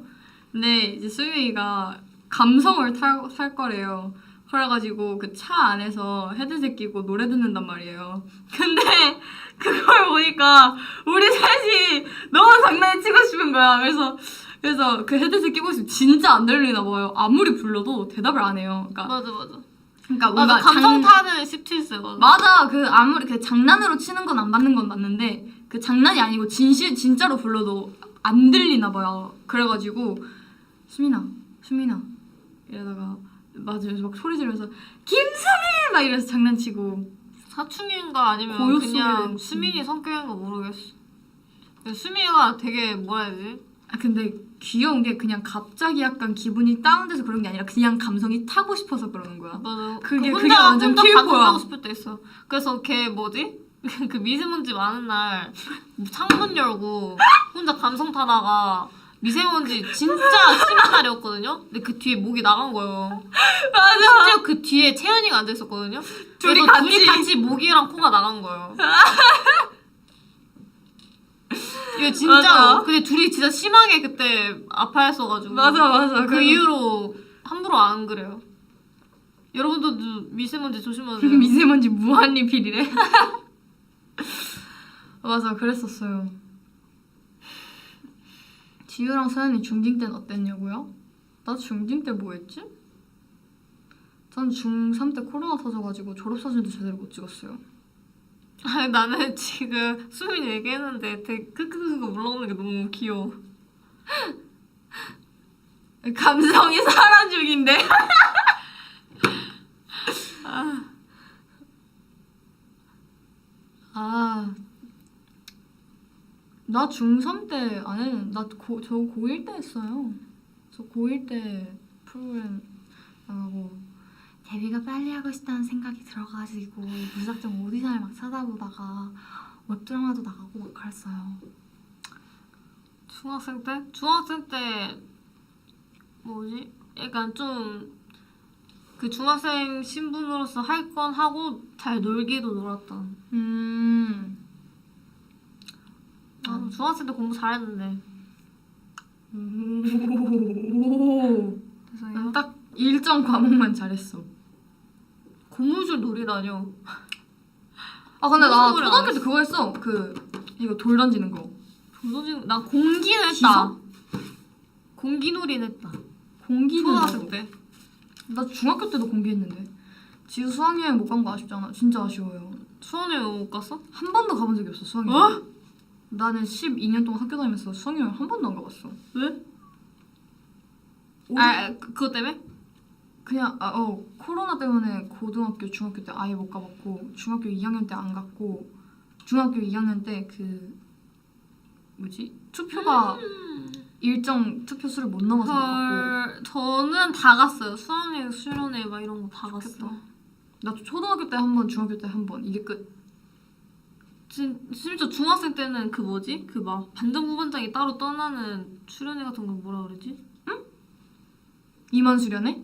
근데 이제 수민이가 감성을 탈 거래요. 그래가지고 그 차 안에서 헤드셋 끼고 노래 듣는단 말이에요. 근데 그걸 보니까 우리 셋이 너무 장난을 치고 싶은 거야. 그래서 그 헤드셋 끼고 있으면 진짜 안 들리나 봐요. 아무리 불러도 대답을 안 해요. 그러니까 맞아. 그러니까 뭔가 감성 타는 17세 맞아. 맞아. 그 아무리 그 장난으로 치는 건 안 받는 건 맞는데 그 장난이 아니고 진짜로 불러도 안 들리나 봐요. 그래가지고 수민아 이러다가 맞아요. 막 소리 지르면서 김수민 막 이래서 장난치고. 사춘기인가 아니면 고요 그냥 소리를 수민이 성격인가 모르겠어. 근데 수민이가 되게 뭐라 해야 되지? 아 근데 귀여운 게 그냥 갑자기 약간 기분이 다운돼서 그런 게 아니라 그냥 감성이 타고 싶어서 그러는 거야. 맞아. 그게 혼자 완전 혼자 킬포야. 감성하고 싶을 때 있어. 그래서 걔 뭐지? 그 미세먼지 많은 날 창문 열고 혼자 감성 타다가 미세먼지 진짜 심한 날이었거든요. 근데 그 뒤에 목이 나간 거예요. 맞아. 심지어 그 뒤에 채연이가 앉아 있었거든요. 둘이 그래서 같이. 둘이 같이 목이랑 코가 나간 거예요. 이거 진짜로. 맞아. 근데 둘이 진짜 심하게 그때 아파했어가지고. 맞아. 그 이후로 함부로 안 그래요. 여러분들도 미세먼지 조심하세요. 미세먼지 무한리필이래. 맞아, 그랬었어요. 지우랑 서연이 중딩 때는 어땠냐고요? 나 중딩 때 뭐 했지? 전 중3 때 코로나 터져가지고 졸업사진도 제대로 못 찍었어요. 아니, 나는 지금 수민이 얘기했는데 되게 크크크크 올라오는 게 너무 귀여워. 감성이 사람 죽인데. 나 중3 때 안 했는데 저 고1 때 했어요. 저 고1 때 프로그램 나가고 데뷔가 빨리 하고 싶다는 생각이 들어가지고 무작정 오디션을 막 찾아보다가 웹드라마도 나가고 막 그랬어요. 중학생 때? 중학생 때 뭐지? 약간 좀 그 중학생 신분으로서 할 건 하고 잘 놀기도 놀았던. 중학생 때 공부 잘했는데. 오. 죄송해요. 딱 일정 과목만 잘했어. 고무줄 놀이라뇨. 아 근데 나 무슨 소리 초등학교 안 때 그거 했어. 이거 돌 던지는 거. 조조진 나 공기는 했다. 기서? 공기놀이는 했다. 공기는 초등학생 나도. 때. 나 중학교 때도 공기했는데. 지우 수학여행 못 간 거 아쉽잖아. 진짜 아쉬워요. 수원에 못 갔어? 한 번도 가본 적이 없어 수학여행. 어? 나는 12년 동안 학교 다니면서 수학여행 한 번도 안 가봤어. 왜? 오- 그것 때문에? 그냥 코로나 때문에 고등학교, 중학교 때 아예 못 가봤고 중학교 2학년 때 안 갔고 중학교 2학년 때 그 뭐지 투표가 일정 투표 수를 못 넘어서 못 갔고. 저는 다 갔어요. 수학여행, 수련회 막 이런 거 다 좋겠다. 갔어. 나 초등학교 때 한 번, 중학교 때 한 번 이게 끝. 심지어 중학생 때는 그 뭐지? 그 막 반장 부반장이 따로 떠나는 수련회 같은 거 뭐라 그러지? 임원 수련회?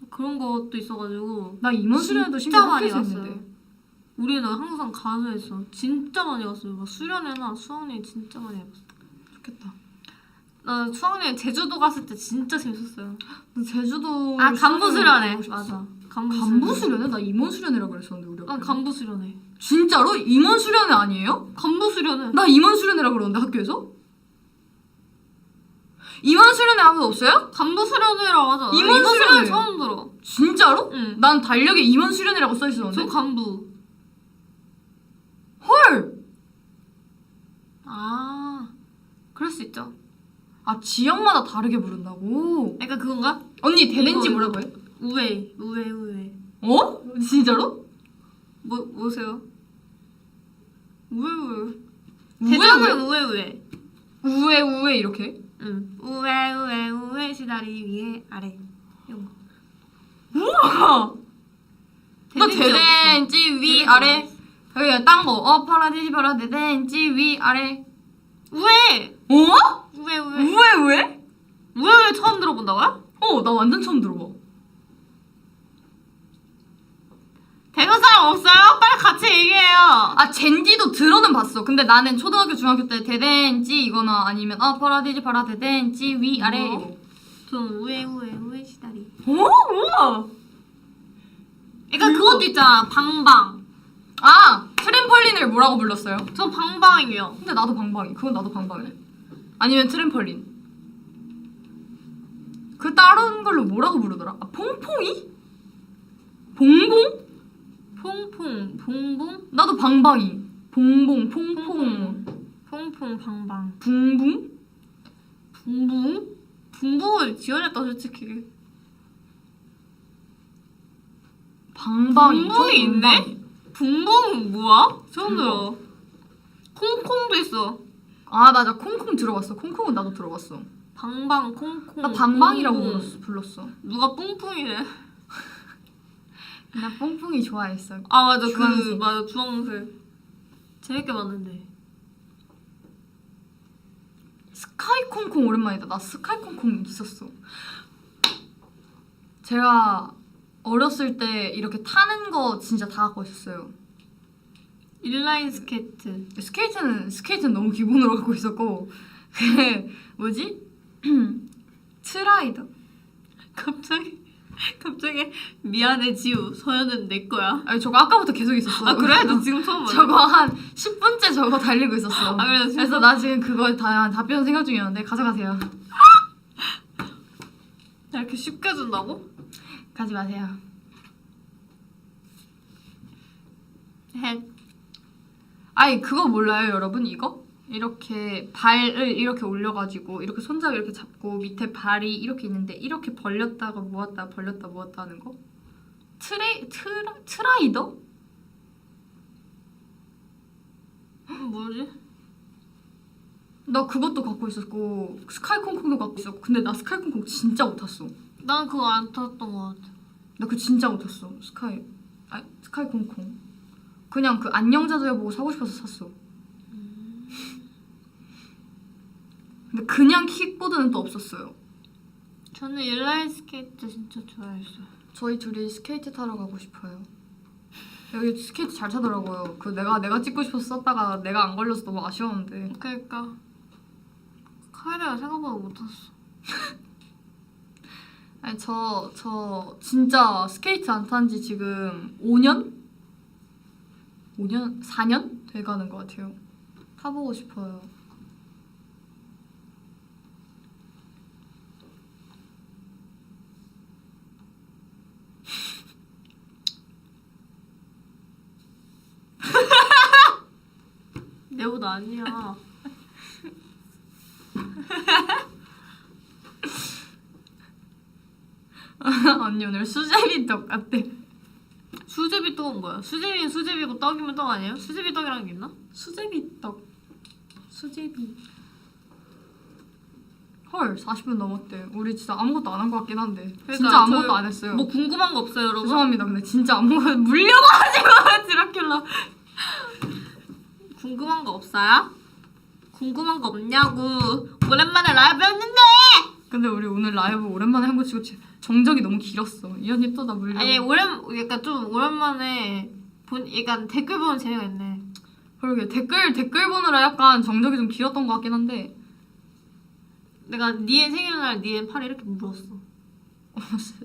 그런 것도 있어가지고 나 임원 수련회도 진짜 심지어 많이 학교에서 갔어요. 했는데. 우리는 항상 가서 했어. 진짜 많이 갔어요. 막 수련회나 수학여행 진짜 많이 해봤어. 좋겠다. 나 수학여행 제주도 갔을 때 진짜 재밌었어요. 나 제주도 간부 수련회. 가고 싶었어. 맞아. 간부 수련회? 나 임원 수련회라 그랬었는데 우리 학교. 간부 수련회. 진짜로? 임원 수련회 아니에요? 간부 수련회. 나 임원 수련회라 그러는데 학교에서? 임원 수련회 아무도 없어요? 간부 수련회라고 하잖아. 임원 수련회. 처음 들어. 진짜로? 응. 난 달력에 임원 수련회라고 써 있었는데. 저 간부. 헐. 아, 그럴 수 있죠. 아 지역마다 다르게 부른다고? 약간 그건가? 언니 대댄지 이거, 뭐라고 해? 우회. 어? 진짜로? 뭐세요? 우회. 우회 대전은 우회. 우회 이렇게? 응. 우회 시다리 위에 아래. 이런 거. 우와. 나 대댄지 위 아래. 여기 딴거 파라디지 파라 대댄지 위 아래. 우회. 어? 우회. 우회? 처음 들어본다고요? 나 완전 처음 들어봐. 대전 사람 없어요? 빨리 같이 얘기해요. 아 젠디도 들어는 봤어. 근데 나는 초등학교 중학교 때 대댄지 이거나 아니면 파라디지 파라 대댄지 위 아래. 뭐? 전 우회 시다리. 우와. 그러니까 그것도 있잖아. 방방. 아 트램펄린을 뭐라고 불렀어요? 전 방방이요. 근데 나도 방방이. 그건 나도 방방이네. 아니면 트램펄린. 그 다른 걸로 뭐라고 부르더라? 아 퐁퐁이? 봉봉? 봉봉. 나도 방방이. 봉봉 퐁퐁. 퐁퐁 방방. 붕붕? 붕붕? 붕붕을 지원했다 솔직히. 방방이 붕붕이 있네? 붕붕은 뭐야? 처음 들어. 콩콩도 있어. 아 맞아 콩콩 들어봤어. 콩콩은 나도 들어봤어. 방방 콩콩. 나 방방이라고 붕붕. 불렀어. 누가 뿡뿡이래? 나 뽕뽕이 좋아했어. 아 맞아 주황색. 맞아 주황색. 재밌게 봤는데. 스카이콩콩 오랜만이다. 나 스카이콩콩 있었어. 제가 어렸을 때 이렇게 타는 거 진짜 다 갖고 있었어요. 인라인 스케이트. 스케이트는 너무 기본으로 갖고 있었고 그 뭐지? 트라이더. 갑자기 미안해 지우. 서연은 내 거야. 아니 저거 아까부터 계속 있었어. 아 그래? 너 지금 처음 봤어? 저거 한 10분째 저거 달리고 있었어. 아, 그래, 진짜? 그래서 나 지금 그거 다 답변 생각 중이었는데 가져가세요. 나 이렇게 쉽게 준다고? 가지 마세요. 해. 아니 그거 몰라요 여러분 이거? 이렇게 발을 이렇게 올려가지고 이렇게 손잡이 이렇게 잡고 밑에 발이 이렇게 있는데 이렇게 벌렸다가 모았다 벌렸다 모았다 하는 거? 트라이더? 뭐지? 나 그것도 갖고 있었고 스카이콩콩도 갖고 있었고 근데 나 스카이콩콩 진짜 못 탔어. 난 그거 안 탔던 것 같아. 나 그거 진짜 못 탔어. 스카이콩콩. 그냥 그 안녕자두야 보고 사고 싶어서 샀어. 근데 그냥 킥보드는 또 없었어요. 저는 인라인 스케이트 진짜 좋아했어요. 저희 둘이 스케이트 타러 가고 싶어요. 여기 스케이트 잘 타더라고요. 그 내가 찍고 싶어서 썼다가 내가 안 걸려서 너무 아쉬웠는데. 그러니까 카메라가 생각보다 못 탔어. 아니 저 진짜 스케이트 안 탄 지 지금 5년? 4년 돼가는 것 같아요. 타보고 싶어요. 내보다 아니야. 언니 오늘 수제비 떡 같대. 수제비 떡은 뭐야? 수제비는 수제비고 떡이면 떡 아니에요? 수제비 떡이라는 게 있나? 수제비 떡. 수제비. 헐 40분 넘었대. 우리 진짜 아무것도 안 한 것 같긴 한데. 그러니까 진짜 아무것도 안 했어요. 뭐 궁금한 거 없어요, 여러분? 죄송합니다. 근데 진짜 아무것도 물려가지고 드라큘라. 궁금한 거 없어요? 궁금한 거 없냐고. 오랜만에 라이브 했는데. 근데 우리 오늘 라이브 오랜만에 한 거 치고 정적이 너무 길었어. 이 언니 또 나 물려. 아니 약간 좀 오랜만에 약간 댓글 보는 재미가 있네. 그러게 댓글 보느라 약간 정적이 좀 길었던 것 같긴 한데. 내가 니의 생일날 니의 팔에 이렇게 물었어.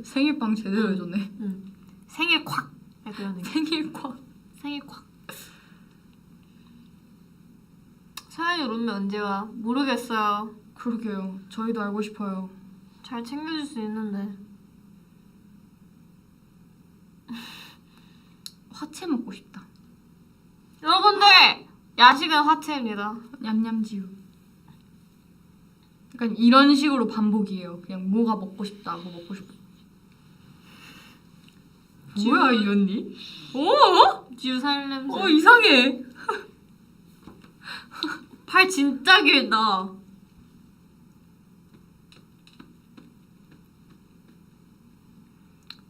생일빵 제대로 해줬네. 응. 생일 콱. 약간 이런 생일과. 생일 콱. 사연이 룸메 언제 와? 모르겠어요. 그러게요. 저희도 알고 싶어요. 잘 챙겨줄 수 있는데. 화채 먹고 싶다. 여러분들! 야식은 화채입니다. 냠냠지우. 약간 이런 식으로 반복이에요. 그냥 뭐가 먹고 싶다, 뭐 먹고 싶다. 뭐야 이 언니? 지우 살 냄새. 이상해. 팔 진짜 길다.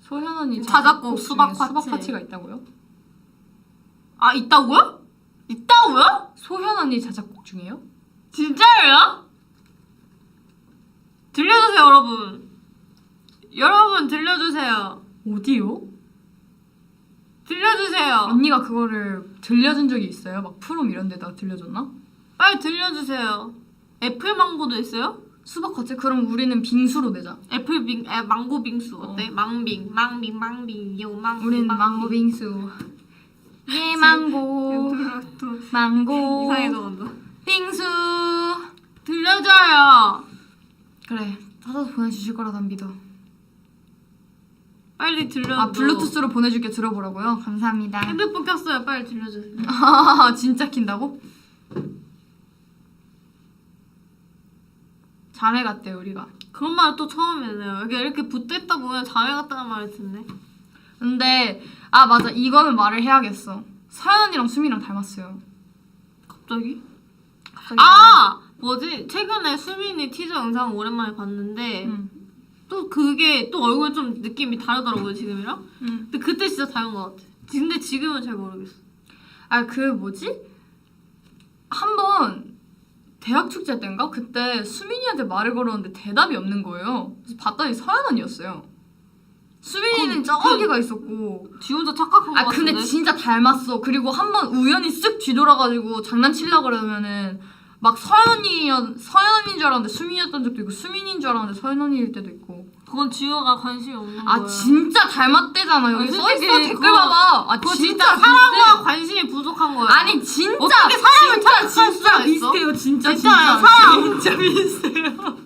소현 언니 자작곡 수박 중에 수박 화채. 파치가 있다고요? 아 있다고요? 있다고요? 소현 언니 자작곡 중에요? 진짜예요? 들려주세요 여러분. 여러분 들려주세요. 어디요? 들려주세요. 언니가 그거를 들려준 적이 있어요? 막 프롬 이런 데다 들려줬나? 빨리 들려주세요. 애플 망고도 있어요? 수박 파치? 그럼 우리는 빙수로 내자. 망고 빙수 어때? 망빙 요 망빙. 우린 망고 빙수. 예 망고. 망고. 이상해서 먼저. 빙수. 들려줘요. 그래 사서 보내주실 거라 난 믿어. 빨리 들려줘. 아 블루투스로 보내줄게. 들어보라고요? 감사합니다. 핸드폰 켰어요. 빨리 들려주세요. 아 진짜 킨다고? 자매 같대 우리가. 그런 말 또 처음이네요. 이렇게 붙어있다 보면 자매 같다는 말이 듣네. 근데 아 맞아 이거는 말을 해야겠어. 서연 언니랑 수민이랑 닮았어요. 갑자기? 갑자기 아! 뭐지? 최근에 수민이 티저 영상 오랜만에 봤는데 응. 또 그게 또 얼굴 좀 느낌이 다르더라고요 지금이랑. 응. 근데 그때 진짜 닮은 것 같아. 근데 지금은 잘 모르겠어. 아 그 뭐지? 한번 대학 축제 때인가? 그때 수민이한테 말을 걸었는데 대답이 없는 거예요. 그래서 봤더니 서연 언니였어요. 수민이는 저기가 있었고 지 혼자 착각한 것 아 같은데. 근데 진짜 닮았어. 그리고 한 번 우연히 쓱 뒤돌아가지고 장난치려고 그러면은 막 서연 언니인 줄 알았는데 수민이었던 적도 있고 수민이인 줄 알았는데 서연 언니일 때도 있고. 그건 지우가 관심이 없는 아 거야. 진짜 닮았대잖아. 여기 아니, 써있어. 솔직히 댓글 그거- 봐봐. 아 그거 진짜 진짜 사람과 비슷해. 관심이 부족한 거야. 아니 진짜 어떻게 사람을 진짜 착각할 수가 진짜 있어? 비슷해요. 진짜 진짜요, 진짜 사람. 진짜 비슷해요.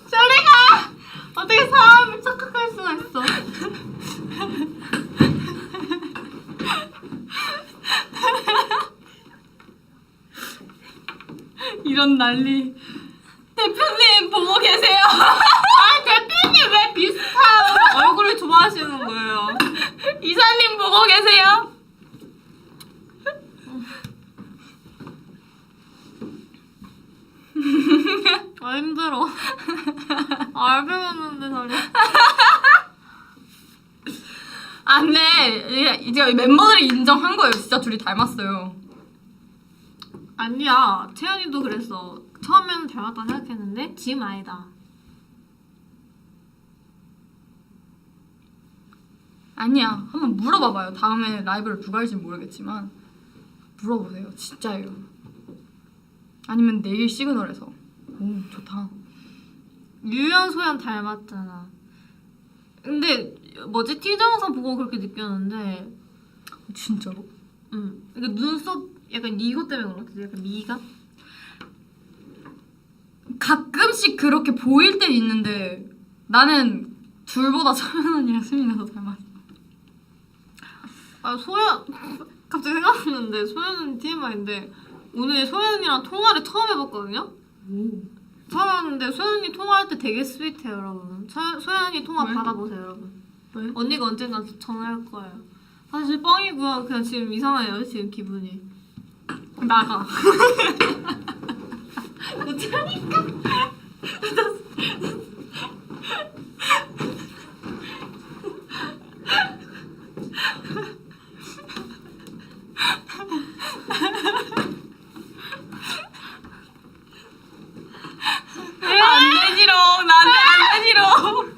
저리 가! 어떻게 사람을 착각할 수가 있어? 이런 난리. 대표님 보고 계세요. 아 대표님 왜 비슷한 얼굴을 좋아하시는 거예요? 이사님 보고 계세요. 아 힘들어. 알 배웠는데 다리. 안 돼. 이제 멤버들이 인정한 거예요. 진짜 둘이 닮았어요. 아니야 채연이도 그랬어. 처음에는 닮았다 생각했는데 지금 아니다. 아니야. 한번 물어봐봐요. 다음에 라이브를 누가 할지 모르겠지만 물어보세요. 진짜예요. 아니면 내일 시그널에서. 오 좋다. 유연 소연 닮았잖아. 근데 뭐지 티저 영상 보고 그렇게 느꼈는데, 진짜로? 그러니까 눈썹 약간 이것 때문에 그런 것 같아. 약간 미가. 가끔씩 그렇게 보일 때 있는데 나는 둘보다 서연 언니랑 수민이가 더 닮았어. 아 소연 갑자기 생각났는데 소연은 TMI인데 오늘 소연이랑 통화를 처음 해봤거든요. 처음 했는데 소연이 통화할 때 되게 스윗해요 여러분. 소연이 통화 왜? 받아보세요 여러분. 왜? 언니가 언젠가 전화할 거예요. 사실 뻥이고요. 그냥 지금 이상해요 지금 기분이. 나가. 어쩌니까? 안 되지롱. 나한테 안 되지롱.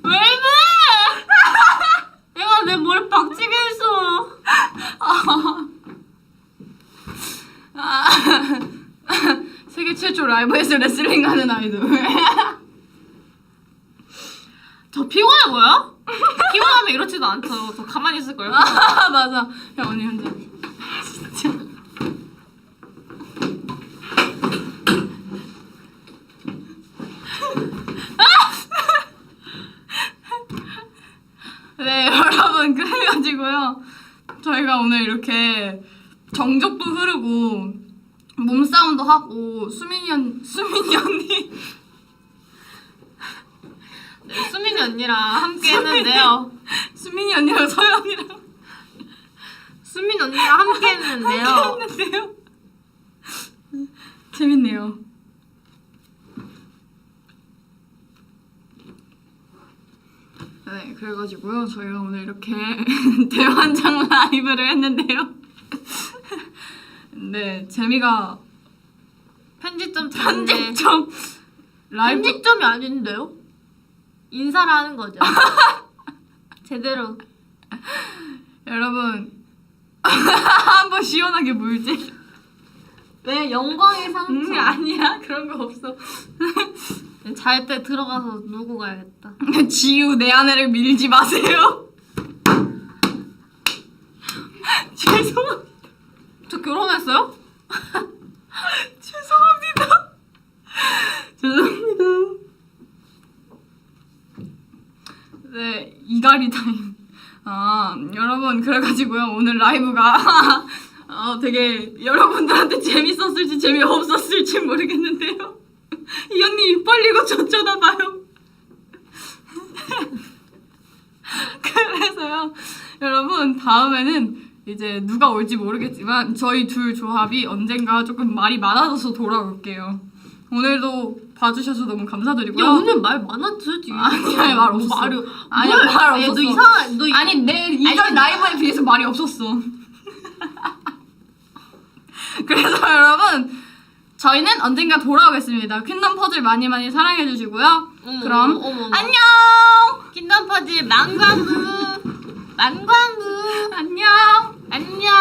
왜 이래? 얘가 내 머리 박치게 했어. 세계 최초 라이브에서 레슬링하는 아이돌. 저 피곤해 보여? 피곤하면 이렇지도 않죠. 저 가만히 있을 거예요. 아 맞아. 야 언니 혼자. 진짜. 네 여러분 그래가지고요. 저희가 오늘 이렇게 정적도 흐르고 몸싸움도 하고 수민이 언니 네, 수민이 언니랑 함께 했는데요. 수민이 언니랑 서연 언니랑 수민 언니랑 함께 했는데요. 했는데요. 재밌네요. 네, 그래가지고요. 저희가 오늘 이렇게 대환장 라이브를 했는데요. 네, 재미가 편집점 찾는데 편집점 라이브 편집점이 아닌데요? 인사를 하는 거죠. 제대로. 여러분 한번 시원하게 물지. 왜 영광의 상처? 아니야 그런 거 없어. 잘 때 들어가서 누고 가야겠다. 지우 내 아내를 밀지 마세요. 죄송합니다. 저 결혼했어요? 죄송합니다. 죄송합니다. 네, 이갈이 타임. 여러분 그래가지고요 오늘 라이브가 되게 여러분들한테 재밌었을지 재미없었을지 모르겠는데요. 이 언니 입 벌리고 저 쳐다봐요. 그래서요 여러분 다음에는 이제 누가 올지 모르겠지만 저희 둘 조합이 언젠가 조금 말이 많아져서 돌아올게요. 오늘도 봐주셔서 너무 감사드리고요. 야 오늘 말 많았지. 아니야 말 없었어. 말이 아니야 뭐야? 말 야, 없었어. 너 이상한 너 아니 내 이전 라이브에 비해서 말이 없었어. 그래서 여러분 저희는 언젠가 돌아오겠습니다. 퀸덤 퍼즐 많이 많이 사랑해 주시고요. 그럼 안녕. 킨덤 퍼즐 망광부 안녕. 안녕.